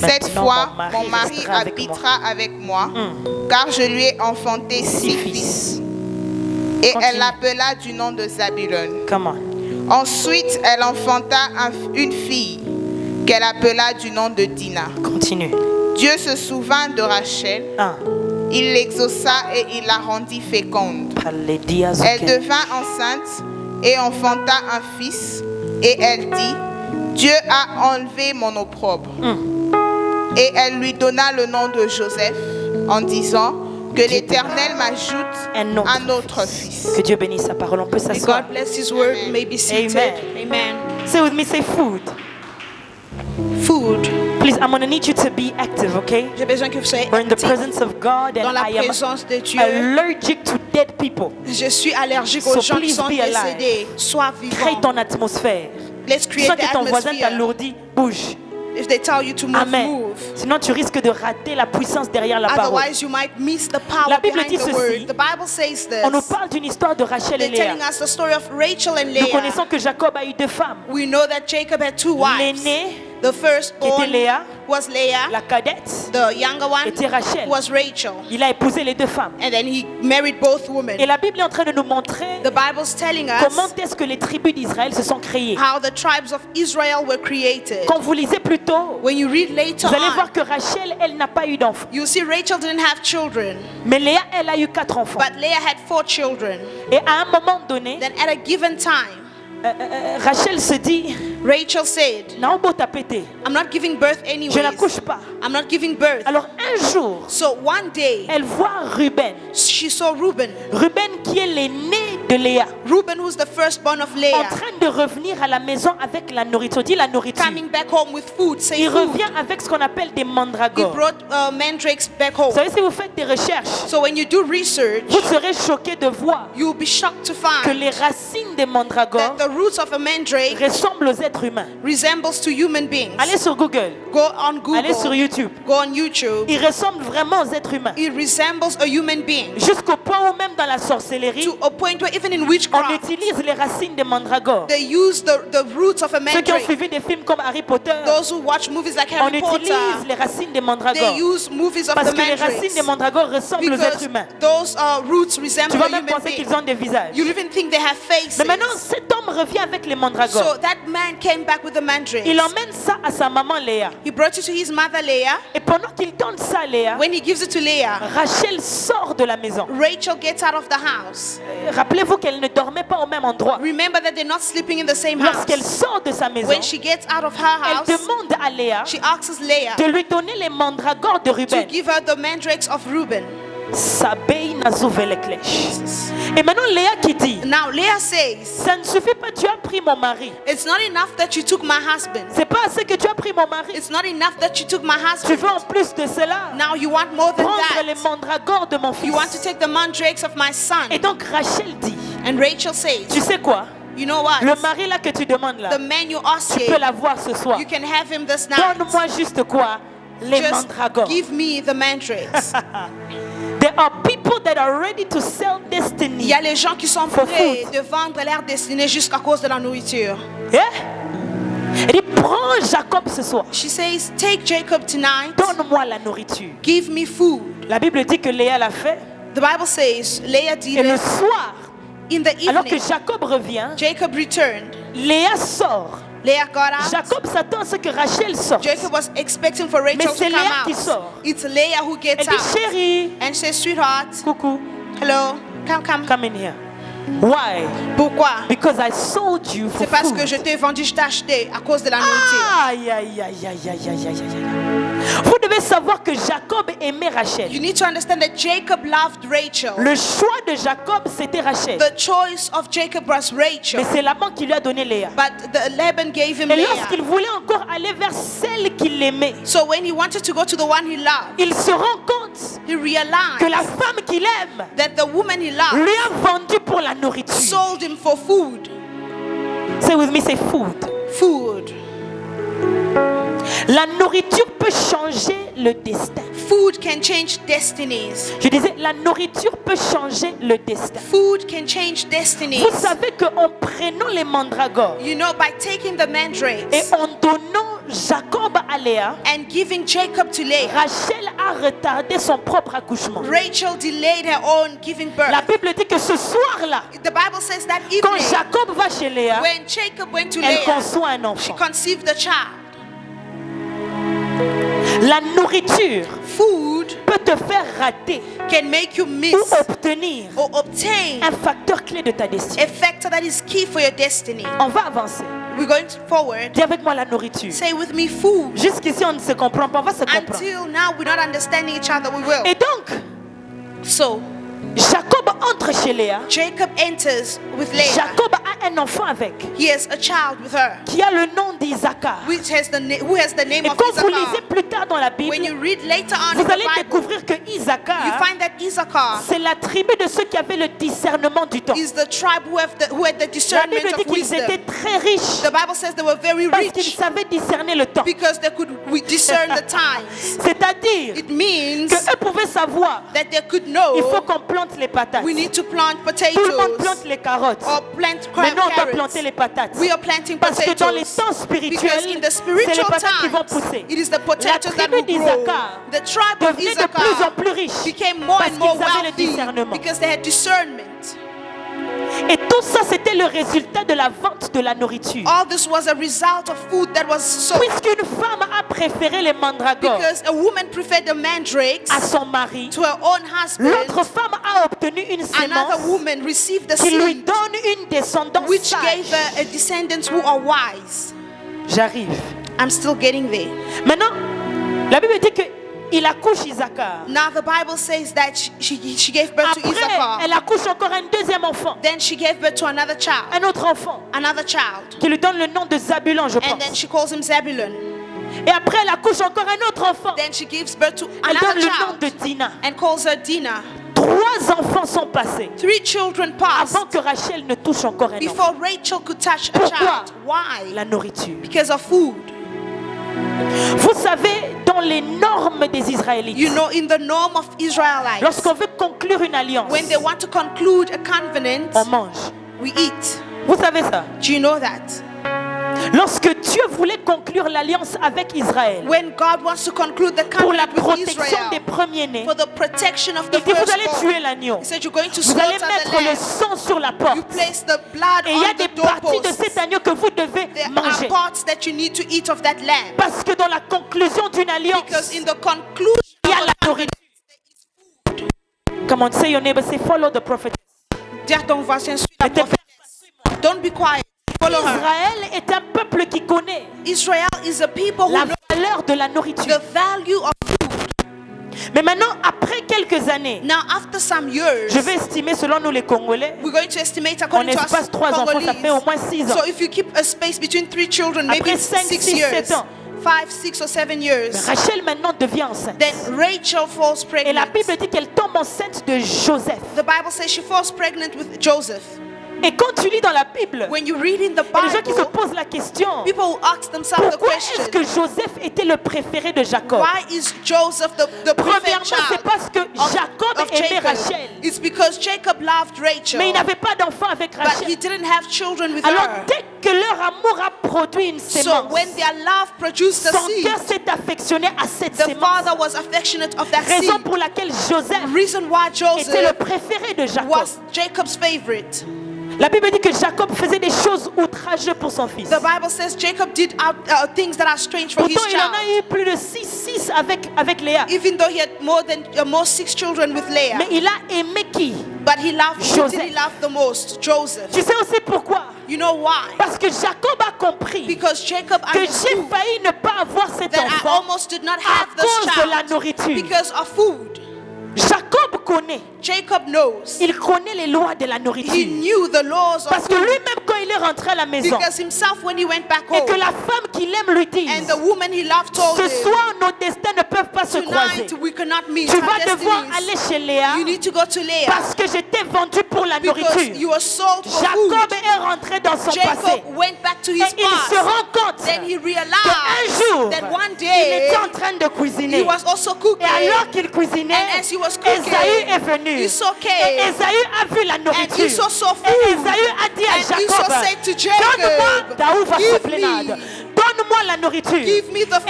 Cette fois, mon mari habitera avec moi, car je lui ai enfanté 6 fils. Et elle l'appela du nom de Zabulon. Ensuite, elle enfanta une fille qu'elle appela du nom de Dina. Continue. Dieu se souvint de Rachel. Il l'exauça et il la rendit féconde. Elle devint enceinte et enfanta un fils. Et elle dit, Dieu a enlevé mon opprobre. Et elle lui donna le nom de Joseph en disant que l'Éternel m'ajoute un autre fils. Que Dieu bénisse sa parole. On peut s'asseoir. God bless His word. May be seated. Amen. Say with me, say food. Food. Please, I'm going to need you to be active, okay? J'ai besoin que vous soyez We're in the actifs. presence of God and Dans la I am présence de Dieu. allergic to dead people. Je suis allergique aux So gens qui please sont be alive. décédés. Sois Crée vivant. ton atmosphère. Let's create Sans the que ton voisin atmosphere. t'alourdit, bouge. If they tell you to move, Amen. move. Sinon, tu risques de rater la puissance derrière la parole. Otherwise, you might miss the power La Bible behind dit the ceci. word. The Bible says this. On nous parle d'une histoire de Rachel et They're Léa. telling us the story of Rachel and Nous Leah. connaissons que Jacob a eu 2 femmes. We know that Jacob had 2 wives. L'aînée, The first qui était born Léa, was Leah. la cadette, The younger one était Rachel. was Rachel. Il a épousé les 2 femmes. And then he married both women. Et la Bible est en train de nous montrer The Bible's telling comment us est-ce que les tribus d'Israël se sont créées. how the tribes of Israel were created. Quand vous lisez plus tôt, When you read later vous allez on, voir que Rachel, elle n'a pas eu d'enfants. you see Rachel didn't have children, Mais Léa, elle a eu 4 enfants. but Leah had 4 children. Et à un moment donné, Then at a given time, Rachel se dit, Rachel said, Naobo t'a pété, I'm not giving birth je anyways. n'accouche pas. I'm not giving birth. Alors un jour, So one day, elle voit Ruben. she saw Reuben. Ruben qui est l'aîné de Léa, Reuben, who's the firstborn of en Leah, train de revenir à la maison avec la nourriture. Dis la nourriture. coming back home with food. Say Il food. revient avec ce qu'on appelle des He mandragores. brought mandrakes back Vous home. savez, si vous faites des recherches, So when you do research, vous serez choqués de voir you'll be shocked to que find les racines des mandragores that the roots of a mandrake ressemblent aux êtres humains. resembles to human beings. Allez sur Google, Go on allez sur Google, YouTube. go on YouTube. Ils ressemblent vraiment aux êtres humains. It resembles a human being Jusqu'au point où même dans la sorcellerie, to a point where even in on witchcraft, utilise les racines des mandragores. they use the roots of a Ceux qui ont mandrake. suivi des films comme Harry Potter, Those who watch movies like on Harry utilise Potter, les racines des they mandragores. use movies of Parce the que les racines des mandrakes mandragores ressemblent aux êtres because humains. those roots Tu resemble vas a même human penser being. qu'ils ont des visages. You even think they have faces. Mais maintenant, cet homme revient avec les mandragores. So that man came back with the mandrakes. Il emmène ça à sa maman Léa. He brought it to his mother Leah. Et pendant qu'il donne ça à Léa, When he gives it to Leah, Rachel sort de la maison. Rachel gets out of the house. Rappelez-vous qu'elle ne dormait pas au même endroit. Remember that they're not sleeping in the same house. Lorsqu'elle sort de sa maison, When she gets out of her elle house, demande à Léa she asks Leah de lui donner les mandragores de to Ruben. give her the mandrakes of Reuben. Sabei nazuveleklesh. Et maintenant Léa qui dit, Now Leah says, ça ne suffit pas, tu as pris mon mari. it's not enough that you took my husband. C'est pas assez que tu as pris mon mari. It's not enough that you took my Tu husband. veux en plus de cela Now you want more than prendre les that. mandragores de mon fils. You want to take the mandrakes of my son. Et donc Rachel dit, And Rachel says, tu sais quoi? you know what? Le mari là que tu demandes là, The man you ask tu peux him, l'avoir ce soir. you can have him this night. Donne-moi juste quoi? Les Just mandragores. give me the mandrakes. There are people that are ready to sell Il destiny. y a les gens qui sont For prêts food. de vendre leur destinée jusqu'à cause de la nourriture. Yeah? Elle dit, prends Jacob ce soir. She says, take Jacob tonight. Donne-moi la nourriture. Give me food. La Bible dit que Léa l'a fait. The Bible says, Leah did Et le it. soir, In the alors que evening, Jacob revient, Jacob returned. Léa sort. Leah got out. Jacob s'attend à ce que Rachel sorte. Jacob was expecting for Rachel Mais to c'est come Léa qui out. sort. It's Leah who gets Elle dit, out. chérie, And says, sweetheart, coucou, hello, come. come in here. Why? Pourquoi? Because I sold you for C'est parce food. que je t'ai vendu, je t'ai acheté à cause de la nourriture. Aïe, aïe, aïe, aïe, aïe, aïe, aïe, aïe. Vous devez savoir que Jacob aimait Rachel. You need to understand that Jacob loved Rachel. Le choix de Jacob, c'était Rachel. The choice of Jacob was Rachel. Mais c'est Laban qui lui a donné Léa. But Laban gave him Et Leah. lorsqu'il voulait encore aller vers celle qu'il aimait, So when he wanted to go to the one he loved, il se rend compte he realized que la femme qu'il aime that the woman he loved lui a vendu pour la nourriture. sold him for food. Say with me, c'est food. Food. La nourriture peut changer le destin. Food can change destinies. Je disais, la nourriture peut changer le destin. Food can change destinies. Vous savez qu'en prenant les mandragores You know, by taking the et mandrakes en donnant Jacob à Léa, and giving Jacob to Leah, Rachel a retardé son propre accouchement. Rachel delayed her own giving birth. La Bible dit que ce soir-là, The Bible says that quand evening, Jacob va chez Léa, when Jacob went to elle Leah, conçoit un she enfant. conceived the child. La nourriture Food peut te faire rater can make you ou miss obtenir or obtain un facteur clé de ta destinée. a factor that is key for your destiny. On va avancer. We're going forward. Dis avec moi la nourriture. Say with me, food. Jusqu'ici, on ne se comprend pas. On va se comprendre. Until now, we're not understanding each other. We will. Et donc, So, Jacob entre chez Léa. Jacob enters with Leah. Jacob a un enfant avec, He has a child with her, qui a le nom d'Isaacar. who has the name Et of quand vous lisez Issachar. plus tard dans la When Bible, you read later on in vous the allez Bible, découvrir que you Isaacar, find that Issachar c'est la tribu de ceux qui avaient le discernement du temps. is the tribe who had the La discernment Bible dit of qu'ils wisdom. étaient très riches The Bible says they were very parce qu'ils rich savaient discerner le temps. because they could discern the times. C'est-à-dire It means qu'eux pouvaient savoir, that they could know il faut qu'on plante les patates. we need to plant Tout le monde potatoes plante les carottes. or plant Maintenant, on doit carrots. planter les patates. We are planting Parce que dans les potatoes temps because spirituels, in the c'est les spiritual patates qui vont times, pousser. it is the La potatoes that tribu will grow. d'Isaacar The tribe of devenait de plus en Issachar plus riche became more parce and more qu'ils avaient le wealthy discernement. because they had discernment. Et tout ça, c'était le résultat de la vente de la nourriture. All this was a result of food that was sold Puisqu'une femme a préféré les mandragores because a woman preferred the mandrakes à son mari, to her own husband. l'autre femme a obtenu une Another sémence woman received the qui lui seed donne une descendance which sage. gave her a descendants who are wise. J'arrive. I'm still getting there. Maintenant, la Bible dit que il accouche Isaacar. Now the Bible says that she gave birth to Après, Issachar. elle accouche encore un deuxième enfant, Then she gave birth to another child, un autre enfant, another child. qui lui donne le nom de Zabulon, je And then pense. she calls him Zebulun. Et après, elle accouche encore un autre enfant. Then she gives birth to Elle donne another le nom de child Dina. and calls her Dinah. 3 enfants sont passés 3 children passed avant que Rachel ne touche encore un enfant. before Rachel could touch a Pourquoi? child. Why? La nourriture. Because of food. Vous savez, dans les normes des Israélites, You know, in the norm of Israelites, lorsqu'on veut conclure une alliance, when they want to conclude a covenant, on mange. we eat. Vous savez ça? Do you know that? Lorsque Dieu voulait conclure l'alliance avec Israël When God wants to conclude the pour la covenant with protection des Israel, premiers-nés, for the protection of the il dit vous allez firstborn, tuer l'agneau. He said you're going to Vous allez slaughter the mettre le lamb. sang sur la You porte. place the blood Et il y a on des the parties de doorpost. cet agneau que vous devez There manger. are parts that you need to eat of that lamb. Parce que dans la conclusion d'une alliance, Because in the conclusion il y a of la a nourriture. Come on, say your neighbor, say follow the prophet. Dis à ton voisin, suis la Ne te perds prophétesse. Don't be quiet. Follow her. Israël est un peuple qui connaît Israel is a people who la know valeur de la nourriture. the value of food. Mais maintenant, après quelques années, Now, after some years, je vais estimer selon nous les Congolais, we're going to estimate on according to us espace 3 enfants, ça fait au moins 6 ans. So if you keep a space between 3 children, maybe Après 5, 6 6, years, 7 ans. 5, 6 or 7 years, Rachel maintenant devient enceinte. then Rachel falls Et la pregnant. Bible dit qu'elle tombe enceinte de Joseph. The Bible says she falls pregnant with Joseph. Et quand tu lis dans la Bible, When you read in the il y a des gens qui se Bible, posent la question, people will ask themselves the pourquoi est-ce question, que Joseph était le préféré de Jacob? why is Joseph the Premièrement, preferred c'est child parce que Jacob of aimait Jacob? Rachel. It's because Jacob loved Rachel, Mais il n'avait pas d'enfant avec but he Rachel. didn't have children with Alors her. dès que leur amour a produit une So sémence, when their love produced the son seed, cœur s'est affectionné à cette the sémence. father was affectionate of that seed. Raison pour laquelle Joseph Reason why était le Joseph préféré de Jacob. was Jacob's favorite. La Bible dit que Jacob faisait des choses outrageuses pour son fils. The Bible says Jacob did things that are strange for his Pourtant, il en a child. eu plus de 6 avec Léa. Even though he had more 6 children with Leah, Mais il a aimé qui? but he loved who Joseph. did he love the most? Joseph. Tu sais aussi pourquoi? You know why? Parce que Jacob a compris Because Jacob que j'ai understood failli ne pas avoir cet that I enfant almost did not à have this cause de la child nourriture. because of food. Jacob connaît. Jacob knows. Il connaît les lois de la He nourriture. knew the laws Parce of que food. lui-même, quand il est rentré à la maison, Because himself, when he went back et que home, la femme qu'il aime lui dise, and the woman he loved told ce him, soir, nos destins ne peuvent pas se croiser. tonight we cannot meet Tu our vas devoir destinies. aller chez Léa You need to go to Leah parce que j'étais vendu pour la because nourriture. you are sold for Jacob food. est rentré dans son passé. Jacob went back to Et his il se past. rend compte Then he qu'un realized jour, that one il day était en train de he cuisiner. was also cooking. Et alors qu'il cuisinait, And as he was cooking, Esaü est venu. Esau came. Et Esaü a vu la And nourriture. Esau saw Et food. Esaü a dit à And Jacob, Esau said to Jacob, donne-moi, Daoud va "Give se plaindre. me donne-moi la nourriture. Give me the food.